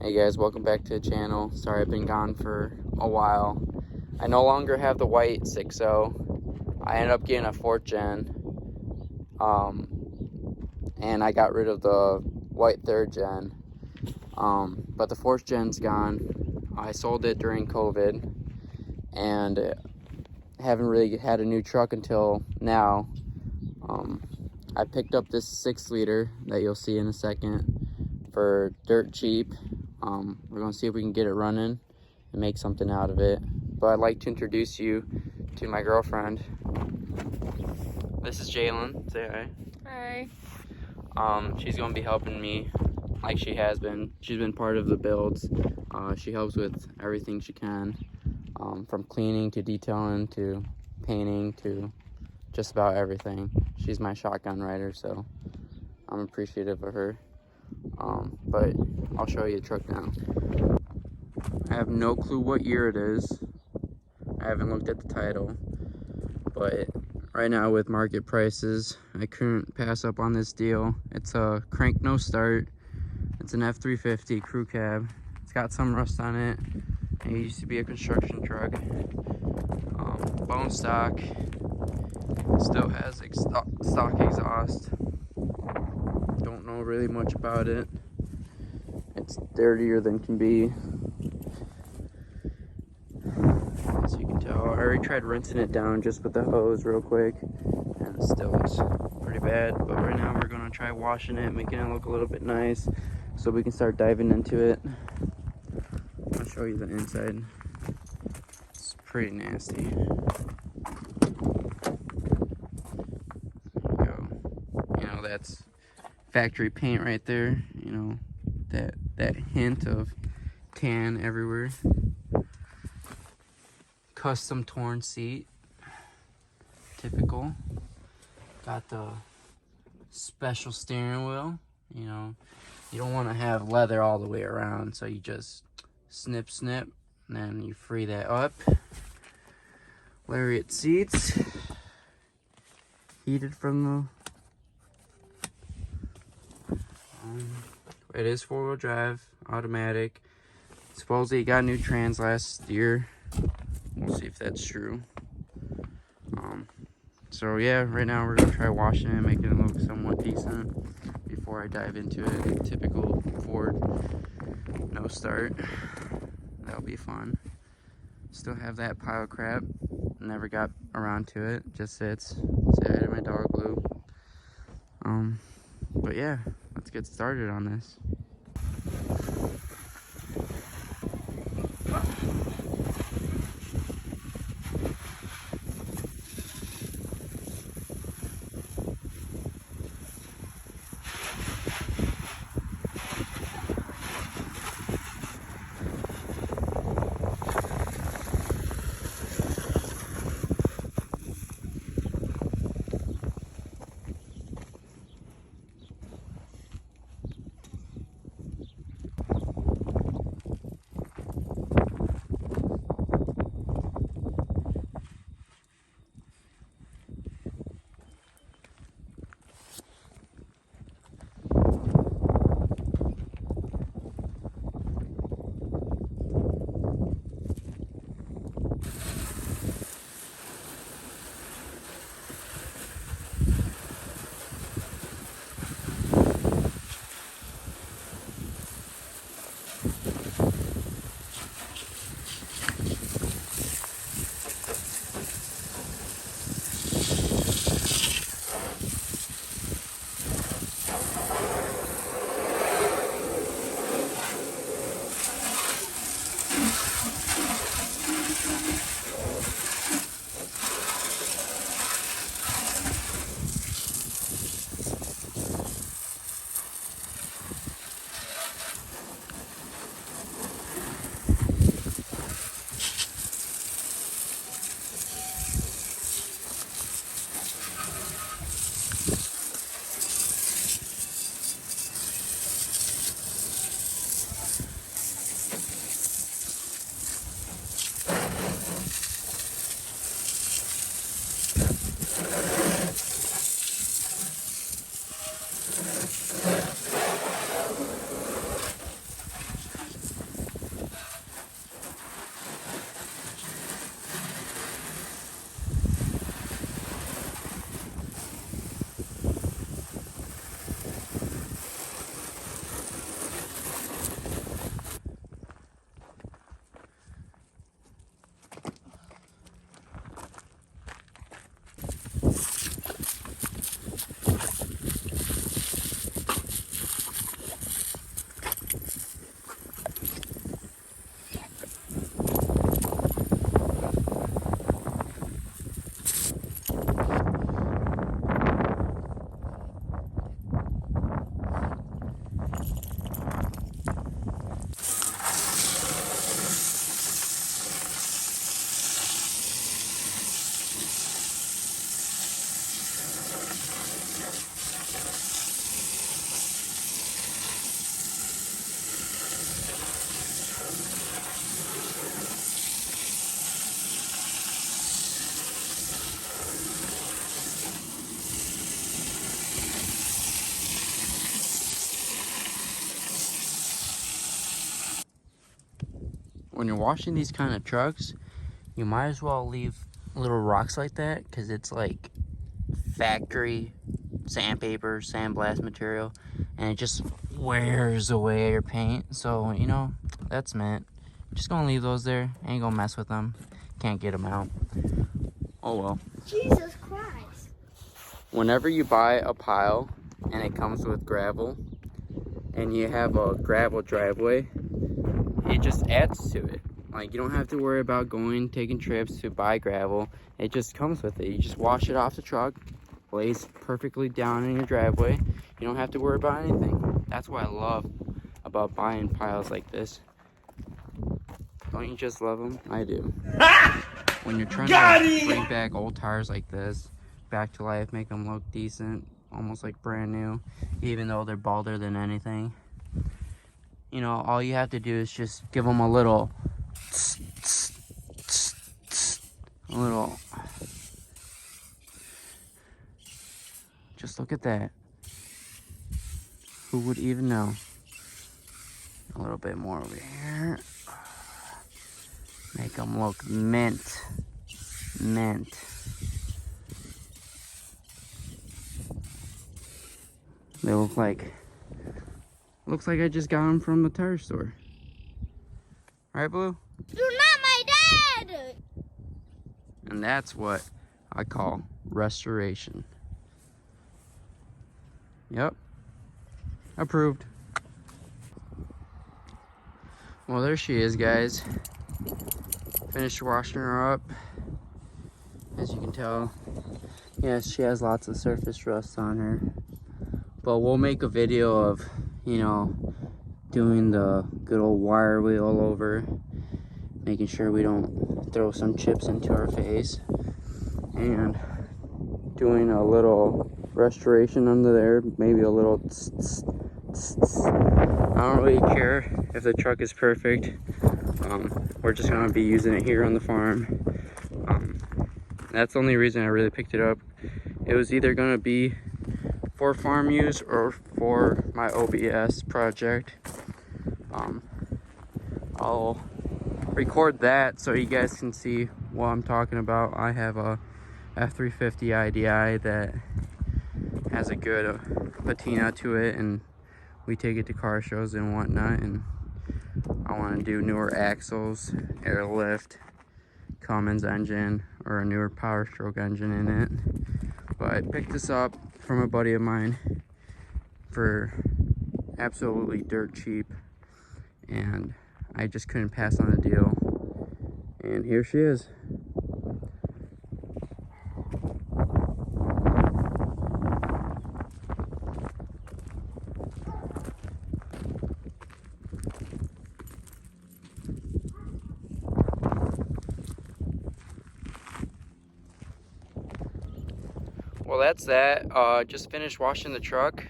Hey guys, welcome back to the channel. Sorry I've been gone for a while. I no longer have the white 6.0. I ended up getting a 4th gen. And I got rid of the white 3rd gen. But the 4th gen's gone. I sold it during COVID and haven't really had a new truck until now. I picked up this 6-liter that you'll see in a second for dirt cheap. We're gonna see if we can get it running and make something out of it. But I'd like to introduce you to my girlfriend. This is Jalen. Say hi. Hi. She's gonna be helping me like she has been. She's been part of the builds. She helps with everything she can, from cleaning to detailing to painting to just about everything. She's my shotgun rider, so I'm appreciative of her. But I'll show you the truck now. I have no clue what year it is. I haven't looked at the title, but right now with market prices, I couldn't pass up on this deal. It's a crank no start. It's an F350 crew cab. It's got some rust on it. It used to be a construction truck. Bone stock. Still has stock exhaust. Don't know really much about it. It's dirtier than can be. As you can tell, I already tried rinsing it down just with the hose real quick, and it still looks pretty bad. But right now we're gonna try washing it, making it look a little bit nice, so we can start diving into it. I'll show you the inside. It's pretty nasty. There you go. You know, that's factory paint right there. You know, that hint of tan everywhere. Custom torn seat, typical. Got the special steering wheel. You know, you don't want to have leather all the way around, so you just snip, and then you free that up. Lariat seats, heated from the. It is 4-wheel drive, automatic. Supposedly it got new trans last year. We'll see if that's true. So yeah, right now we're gonna try washing it, making it look somewhat decent before I dive into it. Typical Ford no start. That'll be fun. Still have that pile of crap. Never got around to it. Just sits. Say hi to my dog Lou. But yeah, let's get started on this. when you're washing these kind of trucks, you might as well leave little rocks like that, because it's like factory sandpaper, sandblast material, and it just wears away your paint. So, you know, that's meant. Just gonna leave those there. Ain't gonna mess with them. Can't get them out. Oh well. Jesus Christ. Whenever you buy a pile and it comes with gravel and you have a gravel driveway, it just adds to it. Like, you don't have to worry about taking trips to buy gravel. It just comes with it. You just wash it off the truck, lays perfectly down in your driveway. You don't have to worry about anything. That's what I love about buying piles like this. Don't you just love them? I do. When you're trying to bring back old tires like this back to life, make them look decent, almost like brand new, even though they're balder than anything, you know, all you have to do is just give them a little just look at that. Who would even know? A little bit more over here. Make them look mint. Mint. They look like, looks like I just got them from the tire store. Right, Blue? You're not my dad! And that's what I call restoration. Yep. Approved. Well, there she is, guys. Finished washing her up. As you can tell, yes, she has lots of surface rust on her. But we'll make a video of, you know, doing the good old wire wheel over, making sure we don't throw some chips into our face, and doing a little restoration under there, maybe a little I don't really care if the truck is perfect. We're just gonna be using it here on the farm. That's the only reason I really picked it up. It was either gonna be for farm use or for my OBS project. I'll record that so you guys can see what I'm talking about. I have a F350 IDI that has a good patina to it, and we take it to car shows and whatnot, and I want to do newer axles, airlift, Cummins engine, or a newer Power Stroke engine in it. But I picked this up from a buddy of mine for absolutely dirt cheap, and I just couldn't pass on the deal, and here she is. Well, that's that. Just finished washing the truck.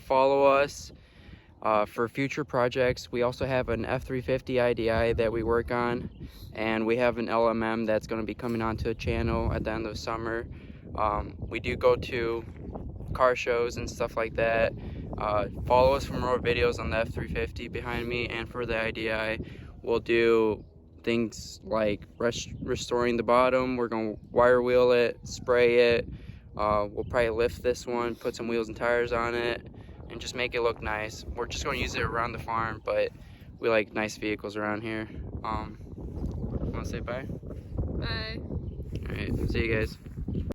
Follow us for future projects. We also have an F350 IDI that we work on, and we have an LMM that's going to be coming onto the channel at the end of the summer. We do go to car shows and stuff like that. Follow us for more videos on the F350 behind me, and for the IDI, we'll do things like restoring the bottom. We're going to wire wheel it, spray it. We'll probably lift this one, put some wheels and tires on it, and just make it look nice. We're just going to use it around the farm, but we like nice vehicles around here. Want to say bye? Bye. All right, see you guys.